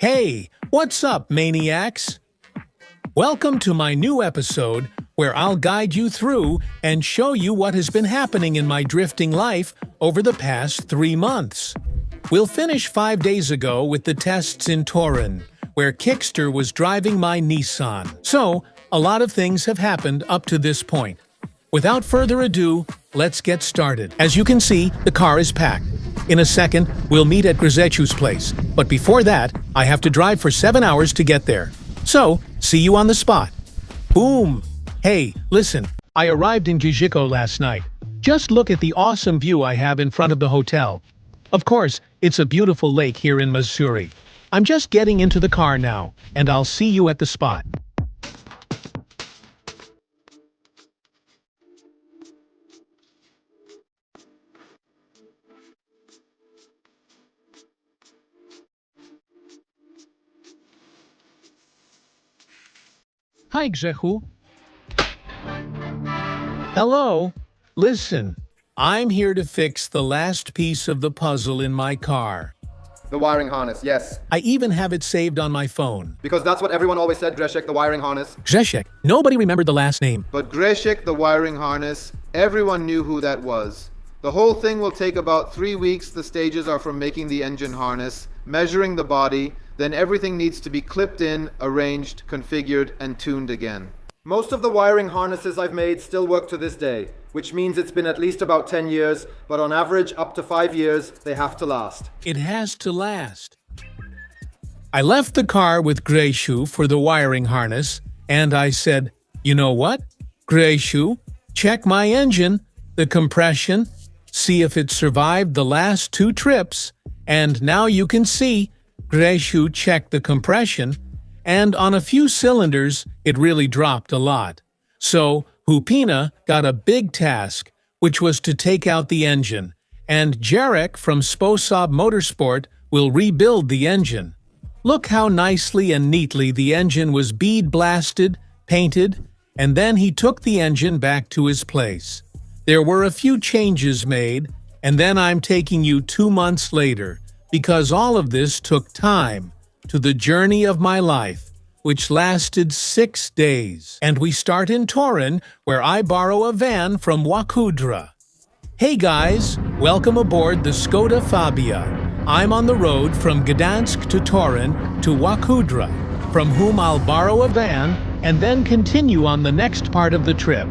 Hey, what's up, maniacs? Welcome to my new episode where I'll guide you through and show you what has been happening in my drifting life over the past 3 months. We'll finish 5 days ago with the tests in Turin, where Kickster was driving my Nissan. So, a lot of things have happened up to this point. Without further ado, let's get started. As you can see, the car is packed. In a second, we'll meet at Grzechu's place, but before that, I have to drive for 7 hours to get there. So, see you on the spot. Boom! Hey, listen, I arrived in Grzechu last night. Just look at the awesome view I have in front of the hotel. Of course, it's a beautiful lake here in Missouri. I'm just getting into the car now, and I'll see you at the spot. Hi, Grzechu. Hello. Listen, I'm here to fix the last piece of the puzzle in my car. The wiring harness, yes. I even have it saved on my phone. Because that's what everyone always said, Grzechu, the wiring harness. Grzechu. Nobody remembered the last name. But Grzechu, the wiring harness, everyone knew who that was. The whole thing will take about 3 weeks. The stages are from making the engine harness, measuring the body, then everything needs to be clipped in, arranged, configured, and tuned again. Most of the wiring harnesses I've made still work to this day, which means it's been at least about 10 years, but on average, up to 5 years, they have to last. It has to last. I left the car with Grzechu for the wiring harness, and I said, you know what? Grzechu, check my engine, the compression, see if it survived the last 2 trips, and now you can see Grzechu checked the compression, and on a few cylinders, it really dropped a lot. So, Hupina got a big task, which was to take out the engine, and Jarek from Motorsport will rebuild the engine. Look how nicely and neatly the engine was bead blasted, painted, and then he took the engine back to his place. There were a few changes made, and then I'm taking you 2 months later, because all of this took time, to the journey of my life, which lasted 6 days. And we start in Turin, where I borrow a van from Łódź. Hey guys, welcome aboard the Skoda Fabia. I'm on the road from Gdansk to Turin to Łódź, from whom I'll borrow a van and then continue on the next part of the trip.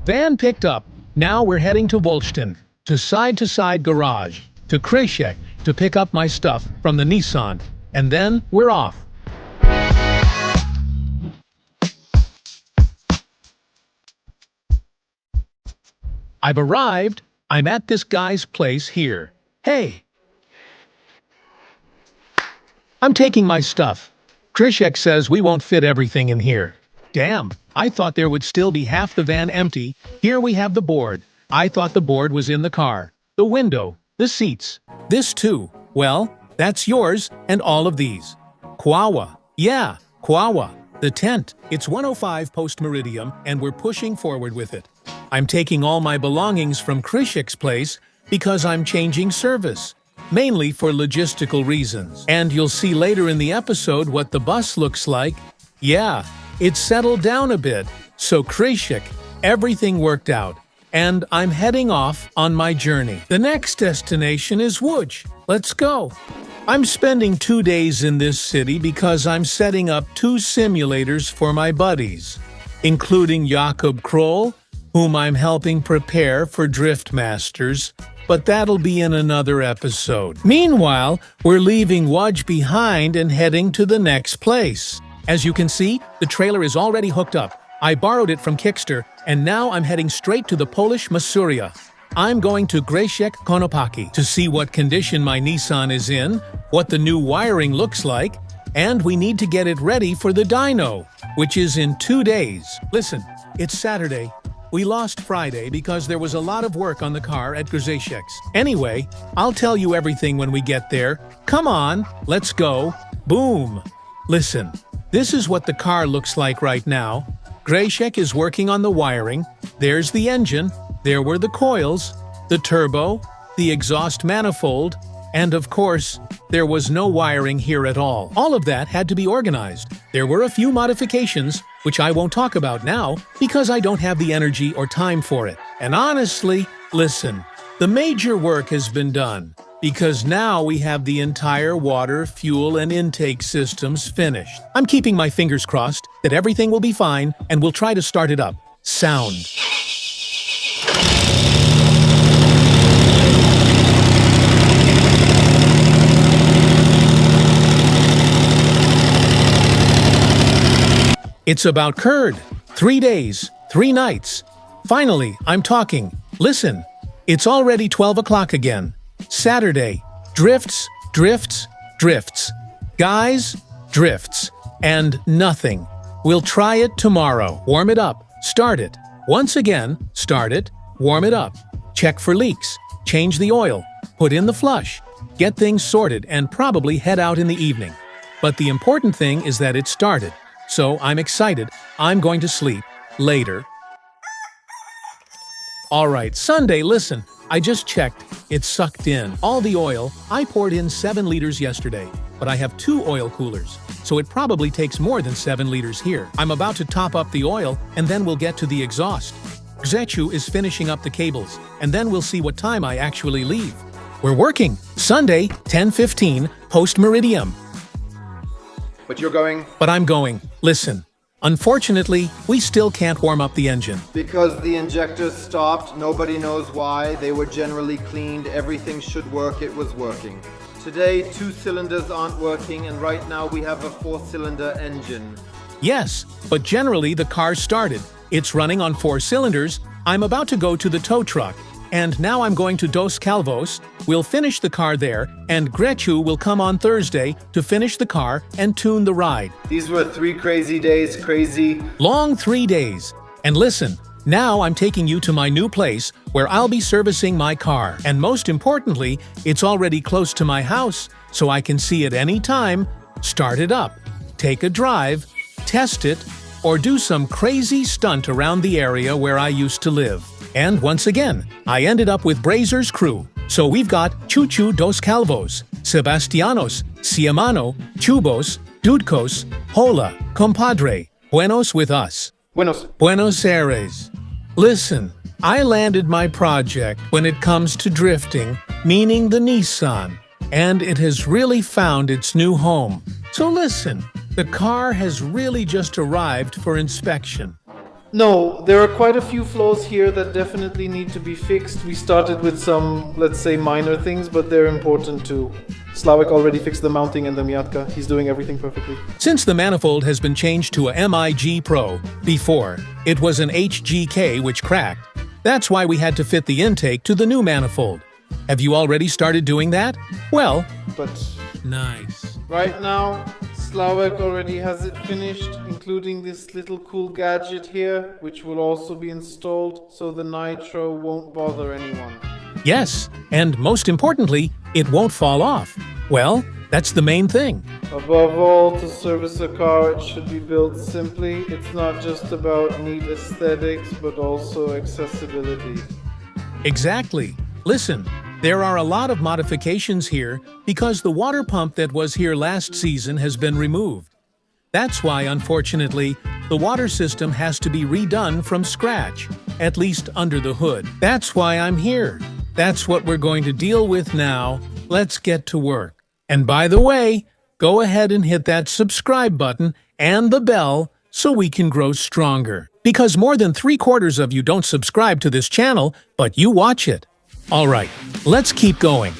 Van picked up. Now we're heading to Wolsztyn, to side garage, to Grzechu to pick up my stuff from the Nissan, and then we're off. I've arrived. I'm at this guy's place here. Hey! I'm taking my stuff. Grzechu says we won't fit everything in here. Damn, I thought there would still be half the van empty. Here we have the board. I thought the board was in the car. The window, the seats. This too. Well, that's yours and all of these. Kwawa. Yeah, Kwawa. The tent. It's 105 post-meridium and we're pushing forward with it. I'm taking all my belongings from Grzechu's place because I'm changing service. Mainly for logistical reasons. And you'll see later in the episode what the bus looks like. Yeah. It settled down a bit, so Grzechu, everything worked out, and I'm heading off on my journey. The next destination is Łódź. Let's go. I'm spending 2 days in this city because I'm setting up 2 simulators for my buddies, including Jakob Kroll, whom I'm helping prepare for Drift Masters, but that'll be in another episode. Meanwhile, we're leaving Łódź behind and heading to the next place. As you can see, the trailer is already hooked up. I borrowed it from Kickster, and now I'm heading straight to the Polish Masuria. I'm going to Grzechu Konopaki to see what condition my Nissan is in, what the new wiring looks like, and we need to get it ready for the Dyno, which is in 2 days. Listen, it's Saturday. We lost Friday because there was a lot of work on the car at Grzechu's. Anyway, I'll tell you everything when we get there. Come on, let's go. Boom! Listen. This is what the car looks like right now. Grzechu is working on the wiring. There's the engine. There were the coils, the turbo, the exhaust manifold, and of course, there was no wiring here at all. All of that had to be organized. There were a few modifications, which I won't talk about now because I don't have the energy or time for it. And honestly, listen, the major work has been done because now we have the entire water, fuel, and intake systems finished. I'm keeping my fingers crossed that everything will be fine and we'll try to start it up. Sound. It's about curd. 3 days, 3 nights. Finally, I'm talking. Listen, it's already 12 o'clock again. Saturday. Drifts, drifts, drifts. Guys, drifts. And nothing. We'll try it tomorrow. Warm it up. Start it. Once again, start it. Warm it up. Check for leaks. Change the oil. Put in the flush. Get things sorted and probably head out in the evening. But the important thing is that it started. So I'm excited. I'm going to sleep. Later. Alright, Sunday, listen. I just checked. It sucked in all the oil. I poured in 7 liters yesterday, but I have 2 oil coolers, so it probably takes more than 7 liters here. I'm about to top up the oil, and then we'll get to the exhaust. Grzechu is finishing up the cables, and then we'll see what time I actually leave. We're working. Sunday, 10:15, post-meridium. But you're going? But I'm going. Listen. Unfortunately, we still can't warm up the engine. Because the injectors stopped, nobody knows why. They were generally cleaned, everything should work, it was working. Today, 2 cylinders aren't working, and right now we have a 4-cylinder engine. Yes, but generally the car started. It's running on 4 cylinders. I'm about to go to the tow truck. And now I'm going to Dos Calvos. We'll finish the car there, and Grzechu will come on Thursday to finish the car and tune the ride. These were 3 crazy days, crazy. Long 3 days. And listen, now I'm taking you to my new place where I'll be servicing my car. And most importantly, it's already close to my house, so I can see it any time, start it up, take a drive, test it, or do some crazy stunt around the area where I used to live. And once again, I ended up with Brazer's crew. So we've got Chuchu Dos Calvos, Sebastianos, Siamano, Chubos, Dudkos, Hola, Compadre, Buenos with us. Buenos Aires. Listen, I landed my project when it comes to drifting, meaning the Nissan, and it has really found its new home. So listen, the car has really just arrived for inspection. No, there are quite a few flaws here that definitely need to be fixed. We started with some, let's say, minor things, but they're important too. Slavik already fixed the mounting and the Miatka. He's doing everything perfectly. Since the manifold has been changed to a MIG Pro, before, it was an HGK which cracked. That's why we had to fit the intake to the new manifold. Have you already started doing that? Well, But nice. right now, Slavik already has it finished, including this little cool gadget here, which will also be installed so the nitro won't bother anyone. Yes, and most importantly, it won't fall off. Well, that's the main thing. Above all, to service a car, it should be built simply. It's not just about neat aesthetics, but also accessibility. Exactly. Listen, there are a lot of modifications here because the water pump that was here last season has been removed. That's why, unfortunately, the water system has to be redone from scratch, at least under the hood. That's why I'm here. That's what we're going to deal with now. Let's get to work. And by the way, go ahead and hit that subscribe button and the bell so we can grow stronger. Because more than 3/4 of you don't subscribe to this channel, but you watch it. All right, let's keep going.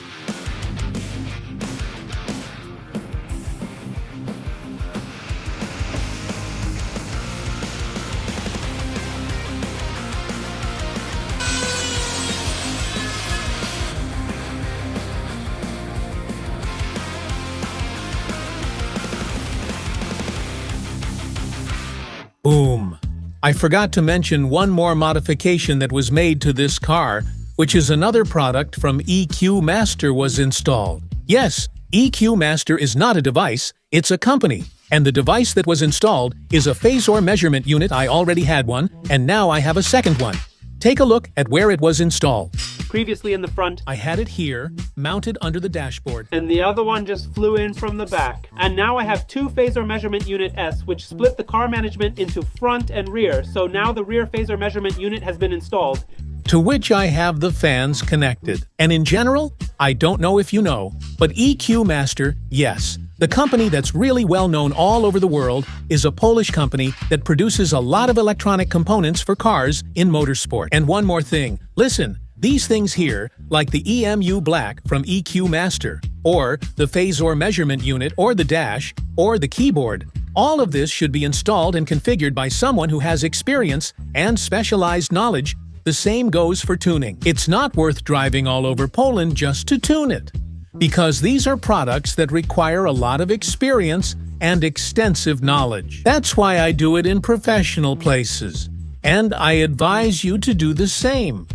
Boom. I forgot to mention one more modification that was made to this car, which is another product from EQ Master was installed. Yes, EQ Master is not a device, It's a company, and the device that was installed is a phasor measurement unit. I already had one, and now I have a second one. Take a look at where it was installed. Previously in the front, I had it here, mounted under the dashboard. and the other one just flew in from the back. And now I have two phasor measurement unit S, which split the car management into front and rear. So now the rear phasor measurement unit has been installed. To which I have the fans connected. And in general, I don't know if you know, but EQ Master, yes, the company that's really well known all over the world, is a Polish company that produces a lot of electronic components for cars in motorsport. And one more thing, listen, these things here, like the EMU Black from EQ Master, or the phasor measurement unit, or the dash, or the keyboard, all of this should be installed and configured by someone who has experience and specialized knowledge. The same goes for tuning. It's not worth driving all over Poland just to tune it, because these are products that require a lot of experience and extensive knowledge. That's why I do it in professional places, and I advise you to do the same,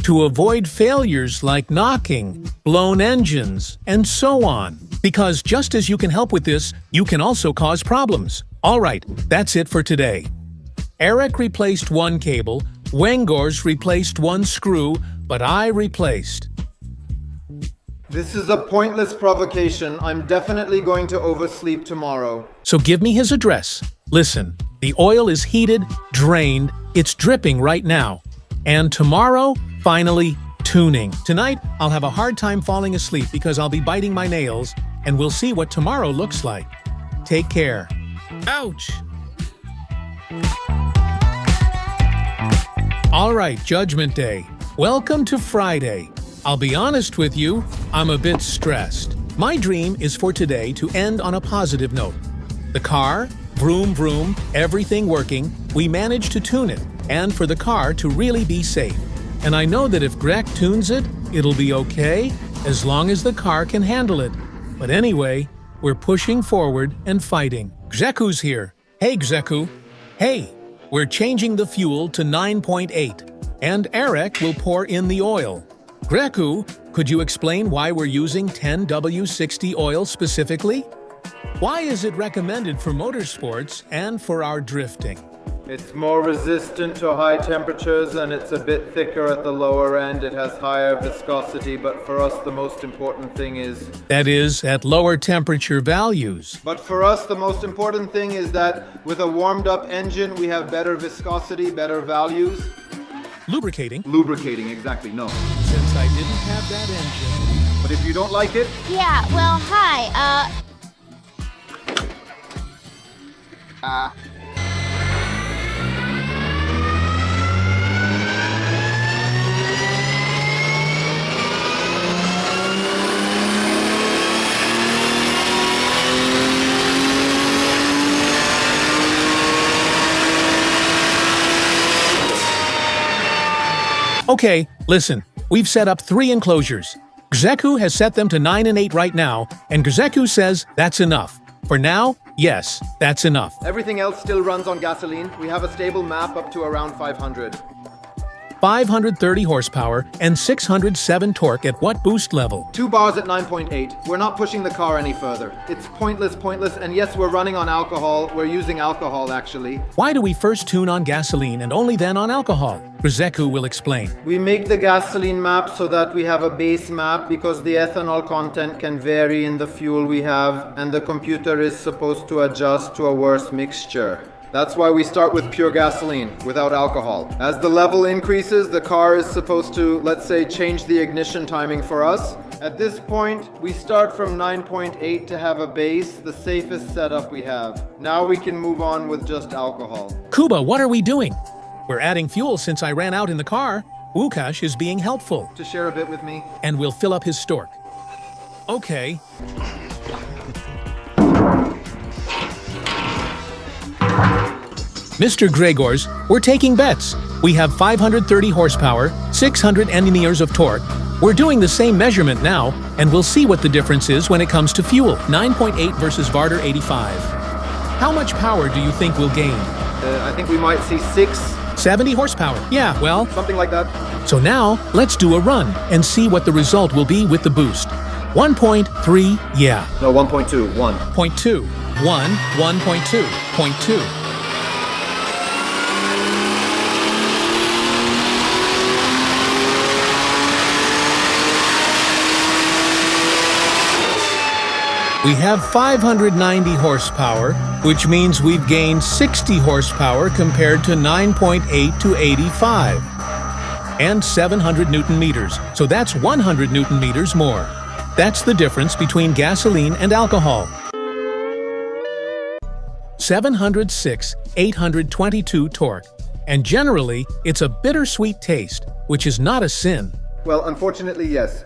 to avoid failures like knocking, blown engines, and so on. Because just as you can help with this, you can also cause problems. Alright, that's it for today. Eric replaced one cable, Wengors replaced one screw, but I replaced. This is a pointless provocation. I'm definitely going to oversleep tomorrow. So give me his address. Listen, the oil is heated, drained, it's dripping right now. And tomorrow, finally, tuning. Tonight, I'll have a hard time falling asleep because I'll be biting my nails, and we'll see what tomorrow looks like. Take care. Ouch! All right, Judgment Day. Welcome to Friday. I'll be honest with you, I'm a bit stressed. My dream is for today to end on a positive note. The car, vroom vroom, everything working, we managed to tune it, and for the car to really be safe. And I know that if Grzechu tunes it, it'll be okay, as long as the car can handle it. But anyway, we're pushing forward and fighting. Grzechu's here. Hey, Grzechu. Hey, we're changing the fuel to 9.8, and Eric will pour in the oil. Grzechu, could you explain why we're using 10W60 oil specifically? Why is it recommended for motorsports and for our drifting? It's more resistant to high temperatures and it's a bit thicker at the lower end. It has higher viscosity, but for us the most important thing is... That is, at lower temperature values. But for us the most important thing is that with a warmed up engine we have better viscosity, better values. Lubricating. Lubricating, exactly, no. Since I didn't have that engine. But if you don't like it... Yeah, well, hi, Okay, listen, we've set up 3 enclosures. Grzechu has set them to 9 and 8 right now, and Grzechu says that's enough. For now, yes, that's enough. Everything else still runs on gasoline. We have a stable map up to around 500. 530 horsepower and 607 torque at what boost level? 2 bars at 9.8. We're not pushing the car any further. It's pointless, and yes, we're running on alcohol. We're using alcohol, actually. Why do we first tune on gasoline and only then on alcohol? Grzechu will explain. We make the gasoline map so that we have a base map because the ethanol content can vary in the fuel we have, and the computer is supposed to adjust to a worse mixture. That's why we start with pure gasoline, without alcohol. As the level increases, the car is supposed to, let's say, change the ignition timing for us. At this point, we start from 9.8 to have a base, the safest setup we have. Now we can move on with just alcohol. Kuba, what are we doing? We're adding fuel since I ran out in the car. Łukasz is being helpful. To share a bit with me? And we'll fill up his stork. Okay. Mr. Gregors, we're taking bets. We have 530 horsepower, 600 Nm of torque. We're doing the same measurement now, and we'll see what the difference is when it comes to fuel. 9.8 versus Varder 85. How much power do you think we'll gain? I think we might see 70 horsepower. Yeah, well, something like that. so now let's do a run and see what the result will be with the boost. 1.3, yeah. No, 1.2, 1. Point 2, 1, 1.2, point 2. We have 590 horsepower, which means we've gained 60 horsepower compared to 9.8 to 85. And 700 newton meters, so that's 100 newton meters more. That's the difference between gasoline and alcohol. 706, 822 torque. And generally, it's a bittersweet taste, which is not a sin. Well, unfortunately, yes.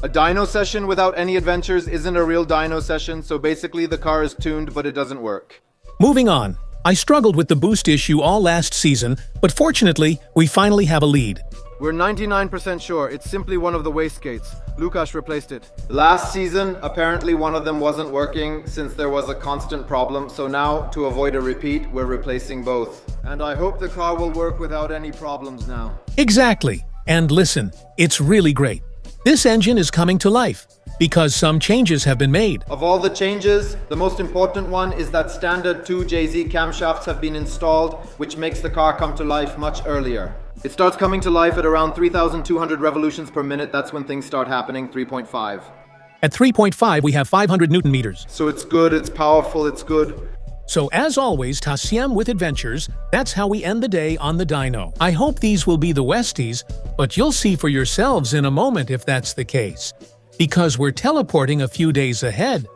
A dyno session without any adventures isn't a real dyno session, so basically the car is tuned, but it doesn't work. Moving on. I struggled with the boost issue all last season, but fortunately, we finally have a lead. We're 99% sure it's simply one of the wastegates. Lukasz replaced it. Last season, apparently one of them wasn't working since there was a constant problem, so now, to avoid a repeat, we're replacing both. And I hope the car will work without any problems now. Exactly. And listen, it's really great. This engine is coming to life because some changes have been made. Of all the changes, the most important one is that standard 2JZ camshafts have been installed, which makes the car come to life much earlier. It starts coming to life at around 3,200 revolutions per minute. That's when things start happening, 3.5. At 3.5, we have 500 newton meters. So it's good, it's powerful, it's good. So as always, Tasiem with adventures, that's how we end the day on the dyno. I hope these will be the Westies, but you'll see for yourselves in a moment if that's the case, because we're teleporting a few days ahead.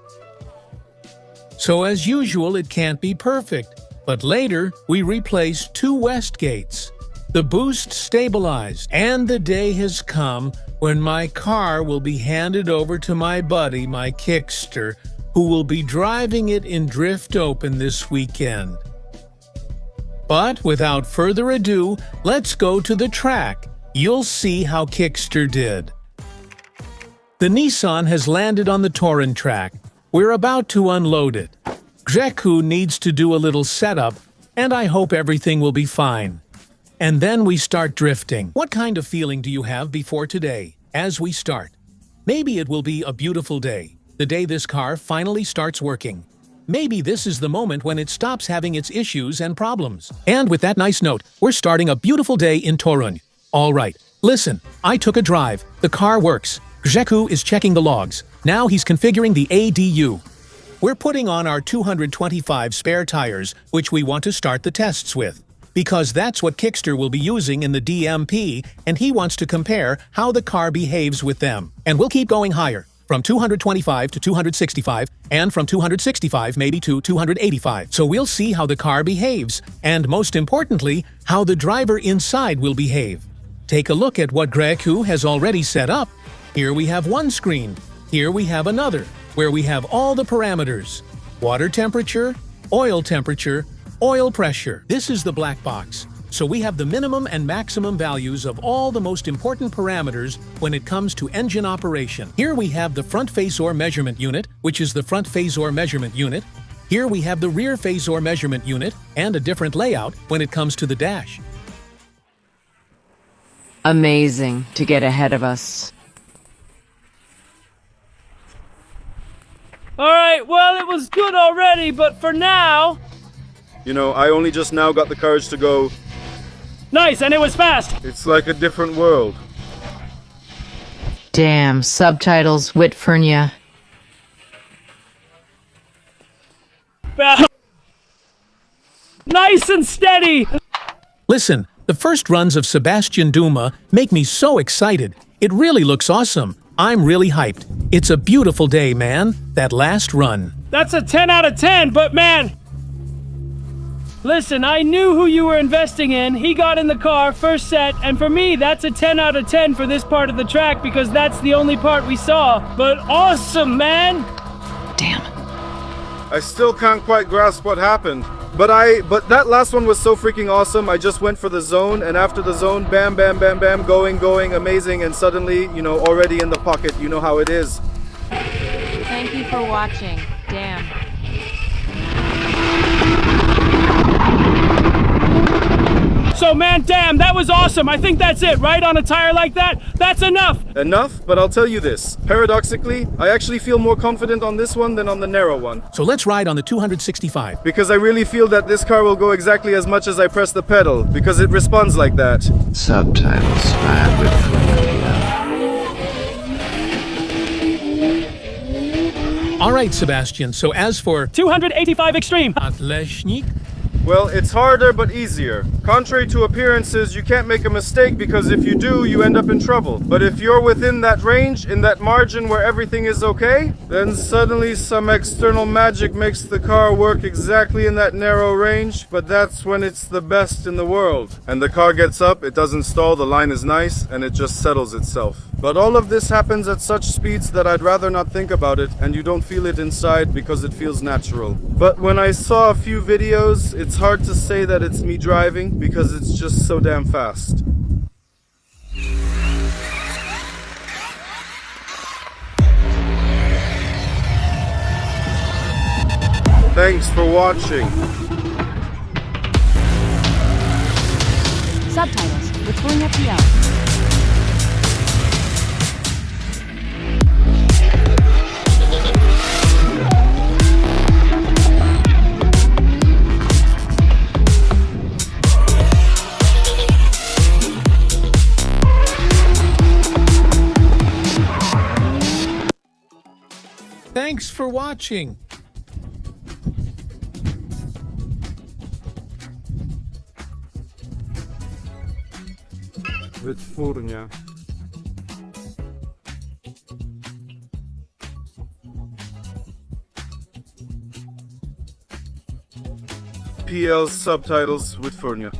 So as usual, it can't be perfect, but later we replace 2 Westgates. The boost stabilized, and the day has come when my car will be handed over to my buddy, my Kickster, who will be driving it in Drift Open this weekend. But without further ado, let's go to the track. You'll see how Kickster did. The Nissan has landed on the Torin track. We're about to unload it. Grzechu needs to do a little setup, and I hope everything will be fine. And then we start drifting. What kind of feeling do you have before today, as we start? Maybe it will be a beautiful day. The day this car finally starts working. Maybe this is the moment when it stops having its issues and problems. And with that nice note, we're starting a beautiful day in Torun. All right, listen, I took a drive. The car works. Grzechu is checking the logs. Now he's configuring the ADU. We're putting on our 225 spare tires, which we want to start the tests with. Because that's what Kickster will be using in the DMP, and he wants to compare how the car behaves with them. And we'll keep going higher. From 225 to 265, and from 265 maybe to 285. So we'll see how the car behaves, and most importantly, how the driver inside will behave. Take a look at what Grzechu has already set up. Here we have one screen. Here we have another, where we have all the parameters. Water temperature, oil pressure. This is the black box. So we have the minimum and maximum values of all the most important parameters when it comes to engine operation. Here we have the front phasor measurement unit, which is the front phasor measurement unit. Here we have the rear phasor measurement unit, and a different layout when it comes to the dash. Amazing to get ahead of us. Alright, well, it was good already, but for now... You know, I only just now got the courage to go. Nice, and it was fast! It's like a different world. Damn, subtitles, Whitfernia. Nice and steady! Listen, the first runs of Sebastian Duma make me so excited. It really looks awesome. I'm really hyped. It's a beautiful day, man. That last run. That's a 10 out of 10, but man... Listen, I knew who you were investing in. He got in the car, first set, and for me, that's a 10 out of 10 for this part of the track because that's the only part we saw. But awesome, man! Damn. I still can't quite grasp what happened. But that last one was so freaking awesome. I just went for the zone, and after the zone, bam, bam, bam, bam, going, amazing, and suddenly, you know, already in the pocket. You know how it is. Thank you for watching. Damn. So man, damn, that was awesome. I think that's it, right? On a tire like that, that's enough. Enough, but I'll tell you this. Paradoxically, I actually feel more confident on this one than on the narrow one. So let's ride on the 265. Because I really feel that this car will go exactly as much as I press the pedal, because it responds like that. Subtitles by Whitford. All right, Sebastian, so as for 285 Extreme. Atleshnik, Well, it's harder but easier. Contrary to appearances, you can't make a mistake because if you do, you end up in trouble. But if you're within that range, in that margin where everything is okay, then suddenly some external magic makes the car work exactly in that narrow range, but that's when it's the best in the world. And the car gets up, it doesn't stall, the line is nice, and it just settles itself. But all of this happens at such speeds that I'd rather not think about it, and you don't feel it inside because it feels natural. But when I saw a few videos, it's hard to say that it's me driving because it's just so damn fast. Thanks for watching. Subtitles with Fornia PL. thanks for watching. Wytwórnia. PL subtitles Wytwórnia.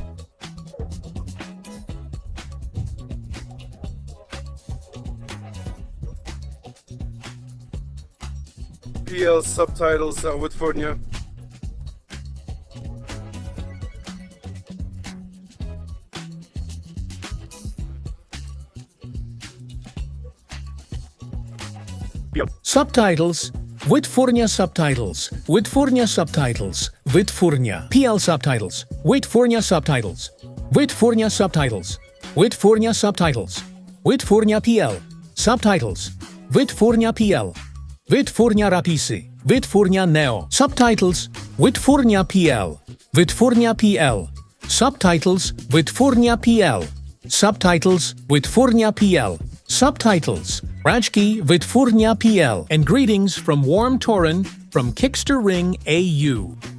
PL subtitles Wytwórnia. Subtitles. Wytwórnia subtitles. Wytwórnia subtitles. Wytwórnia. PL subtitles. Wytwórnia subtitles. Wytwórnia subtitles. Wytwórnia subtitles. Wytwórnia PL. Subtitles. Wytwórnia PL. Wytwórnia Rapisy. Wytwórnia Neo. Subtitles. Wytwórnia PL. Wytwórnia PL. Subtitles. Wytwórnia PL. Subtitles. Wytwórnia PL. Subtitles. Rajki Wytwórnia PL. And greetings from Warm Torin from Kickster Ring AU.